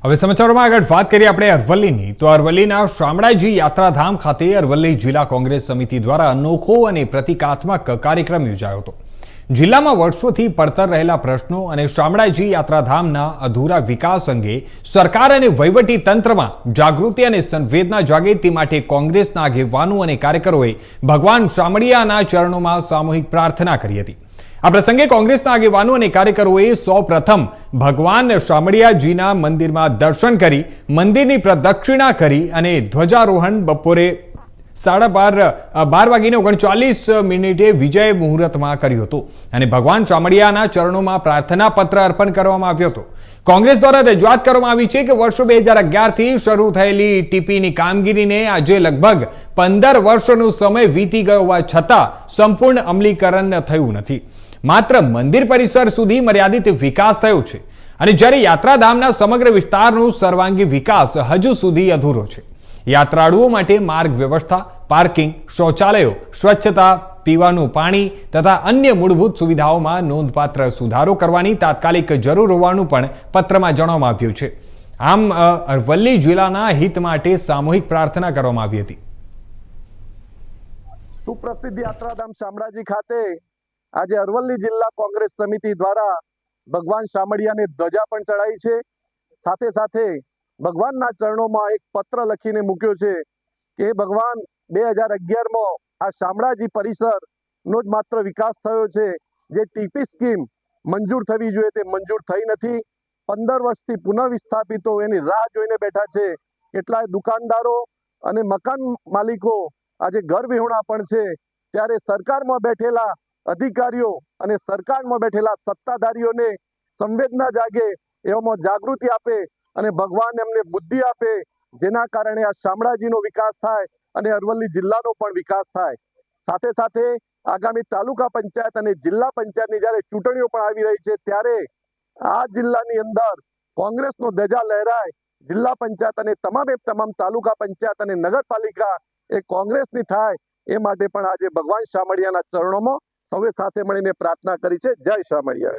હવે સમાચારોમાં આગળ વાત કરીએ આપણે અરવલ્લીની તો અરવલ્લીના શામળાજી યાત્રાધામ ખાતે અરવલ્લી જિલ્લા કોંગ્રેસ સમિતિ દ્વારા અનોખો અને પ્રતિકાત્મક કાર્યક્રમ યોજાયો હતો। જિલ્લામાં વર્ષોથી પડતર રહેલા પ્રશ્નો અને શામળાજી યાત્રાધામના અધૂરા વિકાસ અંગે સરકાર અને વહીવટી તંત્રમાં જાગૃતિ અને સંવેદના જાગે તે માટે કોંગ્રેસના આગેવાનો અને કાર્યકરોએ ભગવાન શામળિયાના ચરણોમાં સામૂહિક પ્રાર્થના કરી હતી। આ પ્રસંગે કોંગ્રેસના આગેવાનો અને કાર્યકરોએ સૌપ્રથમ ભગવાન શામળિયાજીના મંદિરમાં દર્શન કરી મંદિરની પ્રદક્ષિણા કરી અને ધ્વજારોહણ બપોરે 12:39 વિજય મુહૂર્તમાં કર્યું હતું અને ભગવાન શામળિયાના ચરણોમાં પ્રાર્થના પત્ર અર્પણ કરવામાં આવ્યો હતો। કોંગ્રેસ દ્વારા રજૂઆત કરવામાં આવી છે કે વર્ષો 2011 થી શરૂ થયેલી ટીપીની કામગીરીને આજે લગભગ 15 વર્ષનો સમય વીતી ગયો હોવા છતાં સંપૂર્ણ અમલીકરણ થયું નથી। માત્ર મંદિર પરિસર સુધી મર્યાદિત વિકાસ થયો છે અને જ્યારે યાત્રાધામના સમગ્ર વિસ્તારનો સર્વાંગી વિકાસ હજુ સુધી અધૂરો છે। યાત્રાળુઓ માટે માર્ગ વ્યવસ્થા, પાર્કિંગ, શૌચાલયો, સ્વચ્છતા, પીવાનું પાણી તથા અન્ય મૂળભૂત સુવિધાઓમાં નોંધપાત્ર સુધારો કરવાની તાત્કાલિક જરૂર હોવાનું પણ પત્રમાં જણાવવામાં આવ્યું છે। આમ અરવલ્લી જિલ્લાના હિત માટે સામૂહિક પ્રાર્થના કરવામાં આવી હતી। સુપ્રસિદ્ધ યાત્રાધામ શામળાજી ખાતે આજે અરવલ્લી જિલ્લા કોંગ્રેસ સમિતિ દ્વારા ભગવાન શામળિયાને ધ્વજા પણ ચડાઈ છે। સાથે સાથે ભગવાનના ચરણોમાં એક પત્ર લખીને મૂક્યો છે કે ભગવાન 2011માં આ શામળાજી પરિસરનો જ માત્ર વિકાસ થયો છે, જે ટીપી સ્કીમ મંજૂર થવી જોઈએ તે મંજૂર થઈ નથી। 15 વર્ષથી પુનઃ વિસ્થાપિતો એની રાહ જોઈને બેઠા છે। કેટલાય દુકાનદારો અને મકાન માલિકો આજે ઘર વિહોણા પણ છે। ત્યારે સરકારમાં બેઠેલા અધિકારીઓ અને સરકારમાં બેઠેલા સત્તાધારીઓને સંવેદના જાગે, એવામાં જાગૃતિ આપે અને ભગવાન એમને બુદ્ધિ આપે, જેના કારણે આ શામળાજીનો વિકાસ થાય અને અરવલ્લી જિલ્લાનો પણ વિકાસ થાય। સાથે સાથે આગામી તાલુકા પંચાયત અને જિલ્લા પંચાયતની જ્યારે ચૂંટણીઓ પણ આવી રહી છે, ત્યારે આ જિલ્લાની અંદર કોંગ્રેસનો ધજા લહેરાય, જિલ્લા પંચાયત અને તમામ તાલુકા પંચાયત અને નગરપાલિકા એ કોંગ્રેસની થાય, એ માટે પણ આજે ભગવાન શામળિયાના ચરણોમાં સૌએ સાથે મળીને પ્રાર્થના કરી છે। જય શામળિયા।